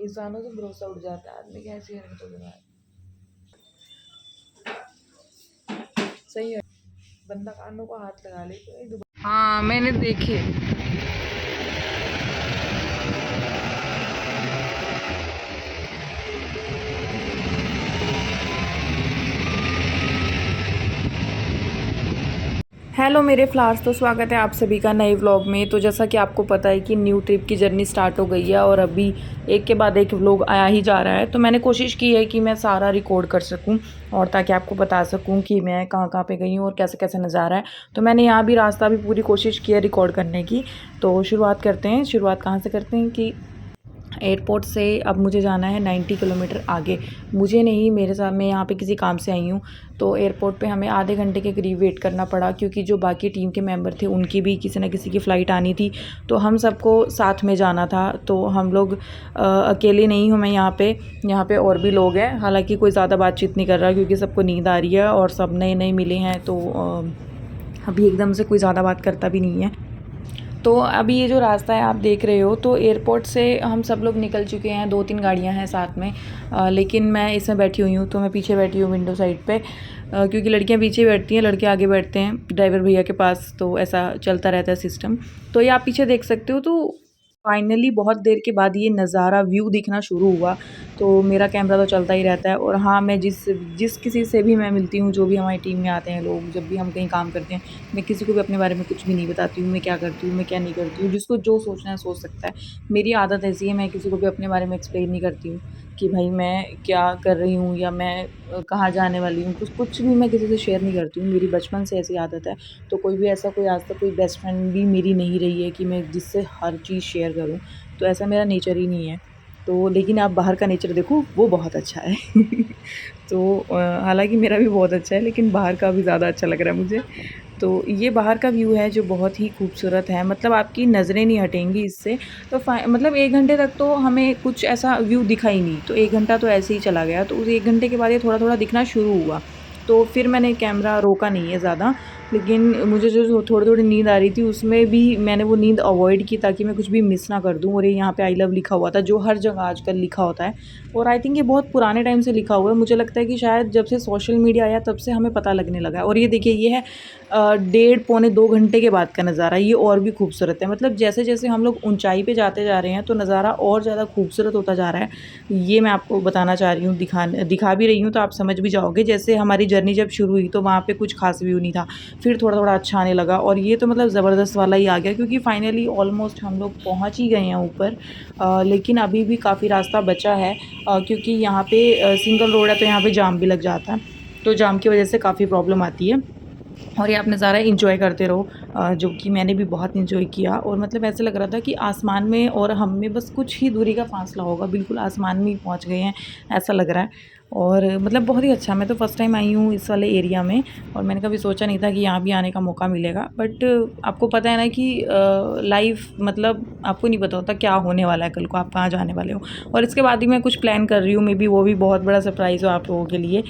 इंसानों से भरोसा उठ जाता है आदमी की ऐसी हरकतों के बाद। सही है, बंदा कानों को हाथ लगा ले तो हाँ मैंने देखे। हेलो मेरे फ्लावर्स, तो स्वागत है आप सभी का नए व्लॉग में। तो जैसा कि आपको पता है कि न्यू ट्रिप की जर्नी स्टार्ट हो गई है और अभी एक के बाद एक व्लॉग आया ही जा रहा है। तो मैंने कोशिश की है कि मैं सारा रिकॉर्ड कर सकूं और ताकि आपको बता सकूं कि मैं कहाँ कहाँ पे गई हूँ और कैसे कैसे नज़ारा है। तो मैंने यहाँ भी रास्ता भी पूरी कोशिश की है रिकॉर्ड करने की। तो शुरुआत करते हैं। शुरुआत कहाँ से करते हैं कि एयरपोर्ट से अब मुझे जाना है 90 किलोमीटर आगे। मुझे नहीं, मेरे साथ, मैं यहाँ पे किसी काम से आई हूँ। तो एयरपोर्ट पे हमें आधे घंटे के करीब वेट करना पड़ा क्योंकि जो बाकी टीम के मेंबर थे उनकी भी किसी न किसी की फ़्लाइट आनी थी। तो हम सबको साथ में जाना था। तो हम लोग अकेले नहीं हूँ मैं यहाँ पे और भी लोग हैं। हालांकि कोई ज़्यादा बातचीत नहीं कर रहा क्योंकि सबको नींद आ रही है और सब नए नए मिले हैं। तो अभी एकदम से कोई ज़्यादा बात करता भी नहीं है। तो अभी ये जो रास्ता है आप देख रहे हो, तो एयरपोर्ट से हम सब लोग निकल चुके हैं। 2-3 गाड़ियां हैं साथ में, लेकिन मैं इसमें बैठी हुई हूँ। तो मैं पीछे बैठी हूँ विंडो साइड पे, क्योंकि लड़कियां पीछे बैठती हैं, लड़के आगे बैठते हैं ड्राइवर भैया के पास। तो ऐसा चलता रहता है सिस्टम। तो ये आप पीछे देख सकते हो। तो फाइनली बहुत देर के बाद ये नज़ारा व्यू दिखना शुरू हुआ। तो मेरा कैमरा तो चलता ही रहता है। और हाँ, मैं जिस जिस किसी से भी मैं मिलती हूँ, जो भी हमारी टीम में आते हैं लोग, जब भी हम कहीं काम करते हैं, मैं किसी को भी अपने बारे में कुछ भी नहीं बताती हूँ। मैं क्या करती हूँ, मैं क्या नहीं करती हूँ। जिसको जो सोचना है सोच सकता है। मेरी आदत ऐसी है, मैं किसी को भी अपने बारे में एक्सप्लेन नहीं करती हूँ कि भाई मैं क्या कर रही हूँ या मैं कहाँ जाने वाली हूँ। कुछ भी मैं किसी से शेयर नहीं करती हूँ। मेरी बचपन से ऐसी आदत है। तो कोई भी ऐसा, कोई आज तक कोई बेस्ट फ्रेंड भी मेरी नहीं रही है कि मैं जिससे हर चीज़ शेयर करूँ। तो ऐसा मेरा नेचर ही नहीं है। तो लेकिन आप बाहर का नेचर देखो, वो बहुत अच्छा है। तो हालाँकि मेरा भी बहुत अच्छा है, लेकिन बाहर का भी ज़्यादा अच्छा लग रहा है मुझे। तो ये बाहर का व्यू है जो बहुत ही खूबसूरत है। मतलब आपकी नज़रें नहीं हटेंगी इससे। तो मतलब 1 घंटे तक तो हमें कुछ ऐसा व्यू दिखा ही नहीं। तो 1 घंटा तो ऐसे ही चला गया। तो उस 1 घंटे के बाद ये थोड़ा-थोड़ा दिखना शुरू हुआ। तो फिर मैंने कैमरा रोका नहीं है ज़्यादा। लेकिन मुझे जो थोड़ी-थोड़ी नींद आ रही थी, उसमें भी मैंने वो नींद अवॉइड की ताकि मैं कुछ भी मिस ना कर दूँ। और ये यहाँ पे आई लव लिखा हुआ था, जो हर जगह आजकल लिखा होता है। और आई थिंक ये बहुत पुराने टाइम से लिखा हुआ है। मुझे लगता है कि शायद जब से सोशल मीडिया आया तब से हमें पता लगने लगा है। और ये देखिए, ये है 1.5 पौने 2 घंटे के बाद का नज़ारा। ये और भी खूबसूरत है। मतलब जैसे-जैसे हम लोग ऊँचाई पे जाते जा रहे हैं, तो नज़ारा और ज़्यादा खूबसूरत होता जा रहा है। ये मैं आपको बताना चाह रही हूँ, दिखा भी रही हूँ, तो आप समझ भी जाओगे। जैसे हमारी जर्नी जब शुरू हुई तो वहाँ पे कुछ ख़ास व्यू नहीं था। फिर थोड़ा-थोड़ा अच्छा आने लगा और ये तो मतलब ज़बरदस्त वाला ही आ गया, क्योंकि फाइनली ऑलमोस्ट हम लोग पहुँच ही गए हैं ऊपर। लेकिन अभी भी काफ़ी रास्ता बचा है, क्योंकि यहाँ पे सिंगल रोड है, तो यहाँ पे जाम भी लग जाता है। तो जाम की वज़ह से काफ़ी प्रॉब्लम आती है। और ये आप नज़ारा एंजॉय करते रहो, जो कि मैंने भी बहुत एंजॉय किया। और मतलब ऐसे लग रहा था कि आसमान में और हम में बस कुछ ही दूरी का फासला होगा, बिल्कुल आसमान में ही पहुंच गए हैं, ऐसा लग रहा है। और मतलब बहुत ही अच्छा। मैं तो फर्स्ट टाइम आई हूँ इस वाले एरिया में, और मैंने कभी सोचा नहीं था कि यहाँ भी आने का मौका मिलेगा। बट आपको पता है ना कि लाइफ, मतलब आपको नहीं पता होता क्या होने वाला है कल को, आप कहाँ जाने वाले हो। और इसके बाद ही मैं कुछ प्लान कर रही हूँ, मे बी वो भी बहुत बड़ा सरप्राइज़ हो आप लोगों के लिए।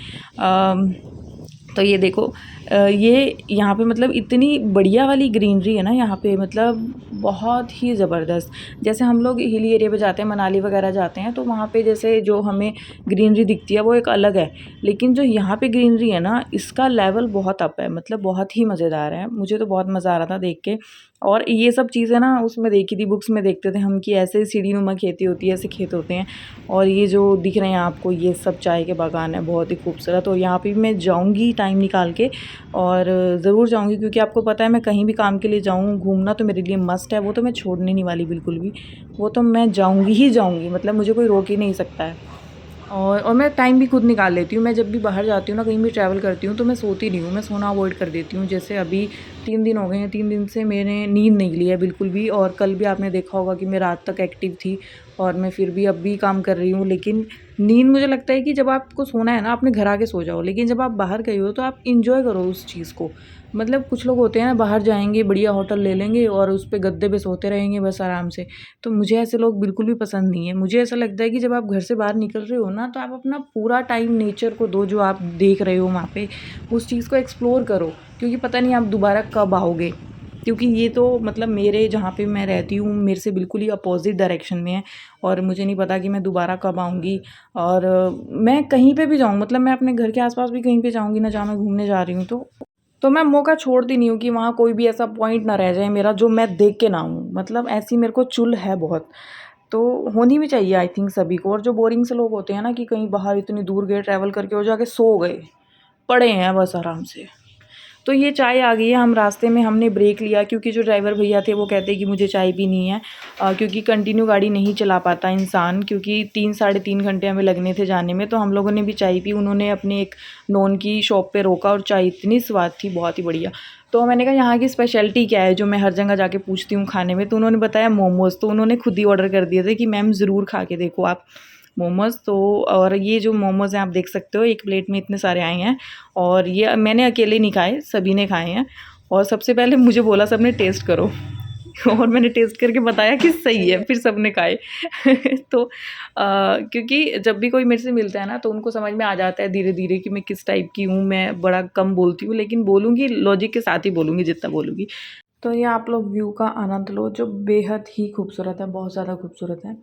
तो ये देखो, ये यहाँ पे मतलब इतनी बढ़िया वाली ग्रीनरी है ना यहाँ पे, मतलब बहुत ही ज़बरदस्त। जैसे हम लोग हिली एरिया पे जाते हैं, मनाली वगैरह जाते हैं, तो वहाँ पे जैसे जो हमें ग्रीनरी दिखती है वो एक अलग है। लेकिन जो यहाँ पे ग्रीनरी है ना, इसका लेवल बहुत अप है, मतलब बहुत ही मज़ेदार है। मुझे तो बहुत मज़ा आ रहा था देख के। और ये सब चीज़ें ना उसमें देखी थी, बुक्स में देखते थे हम कि ऐसे सीढ़ीनुमा खेती होती है, ऐसे खेत होते हैं। और ये जो दिख रहे हैं आपको, ये सब चाय के बागान है, बहुत ही खूबसूरत। और यहाँ पे भी मैं जाऊँगी टाइम निकाल के, और ज़रूर जाऊँगी, क्योंकि आपको पता है मैं कहीं भी काम के लिए जाऊँ, घूमना तो मेरे लिए मस्ट है। वो तो मैं छोड़ने नहीं वाली बिल्कुल भी। वो तो मैं जाऊँगी ही जाऊँगी, मतलब मुझे कोई रोक ही नहीं सकता है। और मैं टाइम भी खुद निकाल लेती हूँ। मैं जब भी बाहर जाती हूँ ना, कहीं भी ट्रैवल करती हूँ, तो मैं सोती नहीं हूँ, मैं सोना अवॉइड कर देती हूँ। जैसे अभी 3 दिन हो गए हैं, 3 दिन से मैंने नींद नहीं ली है बिल्कुल भी। और कल भी आपने देखा होगा कि मैं रात तक एक्टिव थी, और मैं फिर भी अब भी काम कर रही हूँ। लेकिन नींद, मुझे लगता है कि जब आपको सोना है ना, अपने घर आके सो जाओ। लेकिन जब आप बाहर गए हो तो आप इंजॉय करो उस चीज़ को। मतलब कुछ लोग होते हैं ना, बाहर जाएंगे, बढ़िया होटल ले लेंगे और उस पे गद्दे पे सोते रहेंगे बस आराम से। तो मुझे ऐसे लोग बिल्कुल भी पसंद नहीं है। मुझे ऐसा लगता है कि जब आप घर से बाहर निकल रहे हो ना, तो आप अपना पूरा टाइम नेचर को दो, जो आप देख रहे हो वहाँ पे, उस चीज़ को एक्सप्लोर करो, क्योंकि पता नहीं आप दोबारा कब आओगे। क्योंकि ये तो मतलब मेरे जहाँ पे मैं रहती हूँ मेरे से बिल्कुल ही अपोज़िट डायरेक्शन में है और मुझे नहीं पता कि मैं दोबारा कब आऊँगी। और मैं कहीं पे भी जाऊँ, मतलब मैं अपने घर के आस-पास भी कहीं पे जाऊँगी ना, जहाँ मैं घूमने जा रही हूँ, तो मैं मौका छोड़ती नहीं हूँ कि वहाँ कोई भी ऐसा पॉइंट ना रह जाए मेरा जो मैं देख के ना आऊँ। मतलब ऐसी मेरे को चुल है बहुत। तो होनी भी चाहिए आई थिंक सभी को। और जो बोरिंग से लोग होते हैं ना कि कहीं बाहर इतनी दूर गए ट्रैवल करके और जाके सो गए, पड़े हैं बस आराम से। तो ये चाय आ गई है, हम रास्ते में हमने ब्रेक लिया क्योंकि जो ड्राइवर भैया थे वो कहते कि मुझे चाय पीनी है, क्योंकि कंटिन्यू गाड़ी नहीं चला पाता इंसान, क्योंकि 3 साढ़े 3 घंटे हमें लगने थे जाने में। तो हम लोगों ने भी चाय पी, उन्होंने अपने एक नॉन की शॉप पे रोका और चाय इतनी स्वाद थी, बहुत ही बढ़िया। तो मैंने कहा यहाँ की स्पेशलिटी क्या है जो मैं हर जगह जाके पूछती हूँ खाने में, तो उन्होंने बताया मोमोज़। तो उन्होंने खुद ही ऑर्डर कर दिए थे कि मैम ज़रूर खा के देखो आप मोमोज़। तो और ये जो मोमोज़ हैं आप देख सकते हो, एक प्लेट में इतने सारे आए हैं और ये मैंने अकेले नहीं खाए, सभी ने खाए हैं। और सबसे पहले मुझे बोला सबने टेस्ट करो और मैंने टेस्ट करके बताया कि सही है, फिर सबने खाए। तो क्योंकि जब भी कोई मेरे से मिलता है ना तो उनको समझ में आ जाता है धीरे-धीरे कि मैं किस टाइप की हूँ। मैं बड़ा कम बोलती हूँ, लेकिन बोलूँगी लॉजिक के साथ ही बोलूँगी जितना बोलूँगी। तो ये आप लोग व्यू का आनंद लो जो बेहद ही खूबसूरत है, बहुत ज़्यादा खूबसूरत है।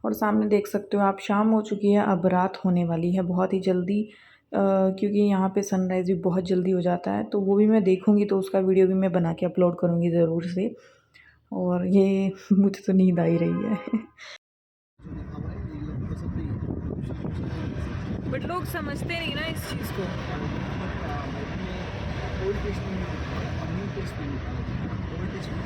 और सामने देख सकते हो आप, शाम हो चुकी है, अब रात होने वाली है बहुत ही जल्दी, क्योंकि यहाँ पे सनराइज़ भी बहुत जल्दी हो जाता है। तो वो भी मैं देखूँगी, तो उसका वीडियो भी मैं बना के अपलोड करूँगी ज़रूर से। और ये मुझे तो नींद आ ही रही है। बट लोग समझते नहीं ना इस चीज़ को।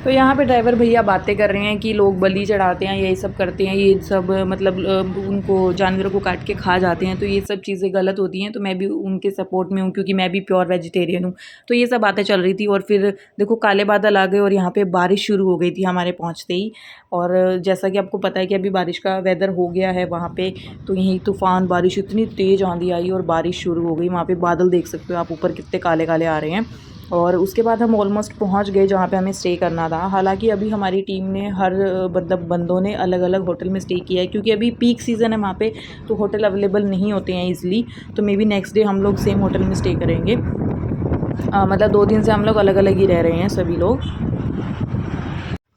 तो यहाँ पे ड्राइवर भैया बातें कर रहे हैं कि लोग बलि चढ़ाते हैं, यही सब करते हैं, ये सब मतलब उनको जानवरों को काट के खा जाते हैं, तो ये सब चीज़ें गलत होती हैं। तो मैं भी उनके सपोर्ट में हूँ क्योंकि मैं भी प्योर वेजिटेरियन हूँ। तो ये सब बातें चल रही थी और फिर देखो काले बादल आ गए और यहाँ पे बारिश शुरू हो गई थी हमारे पहुँचते ही। और जैसा कि आपको पता है कि अभी बारिश का वेदर हो गया है वहाँ पे, तो यहीं तूफ़ान बारिश, इतनी तेज़ आंधी आई और बारिश शुरू हो गई। वहाँ पे बादल देख सकते हो आप ऊपर कितने काले काले आ रहे हैं। और उसके बाद हम ऑलमोस्ट पहुंच गए जहाँ पे हमें स्टे करना था। हालांकि अभी हमारी टीम ने हर मतलब बंदों ने अलग अलग होटल में स्टे किया है, क्योंकि अभी पीक सीज़न है वहाँ पे, तो होटल अवेलेबल नहीं होते हैं ईज़िली। तो मे बी नेक्स्ट डे हम लोग सेम होटल में स्टे करेंगे। मतलब 2 दिन से हम लोग अलग अलग ही रह रहे हैं सभी लोग।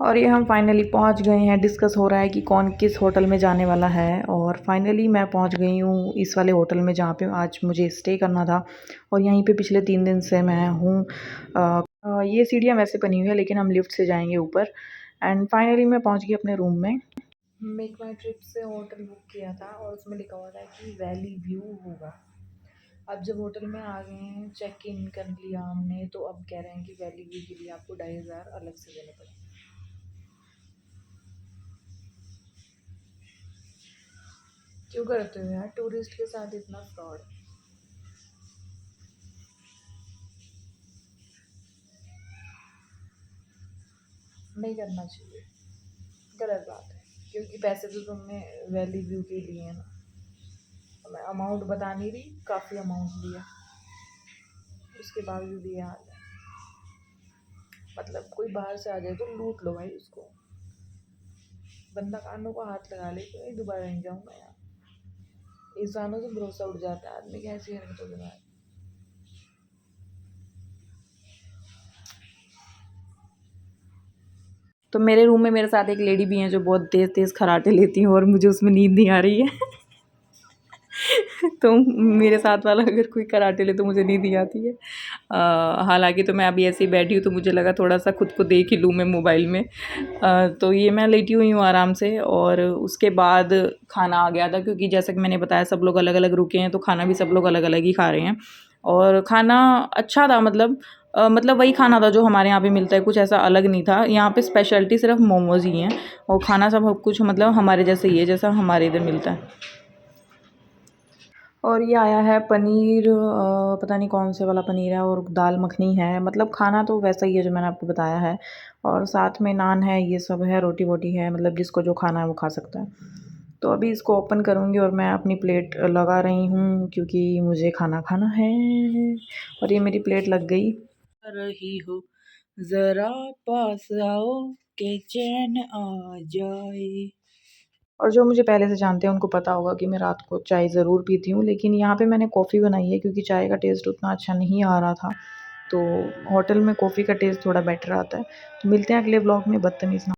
और ये हम फाइनली पहुंच गए हैं। डिस्कस हो रहा है कि कौन किस होटल में जाने वाला है, और फाइनली मैं पहुंच गई हूँ इस वाले होटल में जहाँ पे आज मुझे स्टे करना था। और यहीं पे पिछले 3 दिन से मैं हूँ। ये सीढ़ियाँ वैसे बनी हुई है लेकिन हम लिफ्ट से जाएंगे ऊपर। एंड फाइनली मैं पहुँच गई अपने रूम में। मेक माई ट्रिप से होटल बुक किया था और उसमें लिखा हुआ था कि वैली व्यू होगा। अब जब होटल में आ गए हैं, चेक इन कर लिया हमने, तो अब कह रहे हैं कि वैली व्यू के लिए आपको 2,500 अलग से देने पड़ेंगे। क्यों करते हो यार टूरिस्ट के साथ इतना फ्रॉड? नहीं करना चाहिए, गलत बात है। क्योंकि पैसे तो तुमने वैली व्यू के लिए हैं ना। तो मैं अमाउंट बता नहीं रही, काफ़ी अमाउंट लिया, उसके बावजूद ये हाल है। मतलब कोई बाहर से आ जाए तो लूट लो भाई उसको। बंदा कानों को हाथ लगा ले तो नहीं, दोबारा नहीं जाऊँगा यार। इंसानों से भरोसा उठ जाता है आदमी की ऐसी हरकतों के बाद। तो मेरे रूम में मेरे साथ एक लेडी भी हैं जो बहुत तेज़ तेज़ खर्राटे लेती हैं और मुझे उसमें नींद नहीं आ रही है। तो मेरे साथ वाला अगर कोई कराटे ले तो मुझे नींद ही आती है। हालांकि तो मैं अभी ऐसे ही बैठी हूँ तो मुझे लगा थोड़ा सा खुद को देख ही लूँ मैं मोबाइल में। तो ये मैं लेटी हुई हूँ आराम से। और उसके बाद खाना आ गया था, क्योंकि जैसा कि मैंने बताया सब लोग अलग अलग रुके हैं, तो खाना भी सब लोग अलग अलग ही खा रहे हैं। और खाना अच्छा था, मतलब वही खाना था जो हमारे यहाँ पे मिलता है, कुछ ऐसा अलग नहीं था। यहाँ पे स्पेशलिटी सिर्फ मोमोज़ ही हैं और खाना सब कुछ मतलब हमारे जैसे ही है जैसा हमारे इधर मिलता है। और ये आया है पनीर, पता नहीं कौन से वाला पनीर है, और दाल मखनी है। मतलब खाना तो वैसा ही है जो मैंने आपको बताया है। और साथ में नान है, ये सब है, रोटी वोटी है, मतलब जिसको जो खाना है वो खा सकता है। तो अभी इसको ओपन करूँगी और मैं अपनी प्लेट लगा रही हूँ क्योंकि मुझे खाना खाना है। और ये मेरी प्लेट लग गई। रही हो ज़रा पास आओ के चैन आ जाए। और जो मुझे पहले से जानते हैं उनको पता होगा कि मैं रात को चाय ज़रूर पीती हूँ, लेकिन यहाँ पे मैंने कॉफ़ी बनाई है क्योंकि चाय का टेस्ट उतना अच्छा नहीं आ रहा था। तो होटल में कॉफ़ी का टेस्ट थोड़ा बेटर आता है। तो मिलते हैं अगले व्लॉग में, बदतमीज़ ना।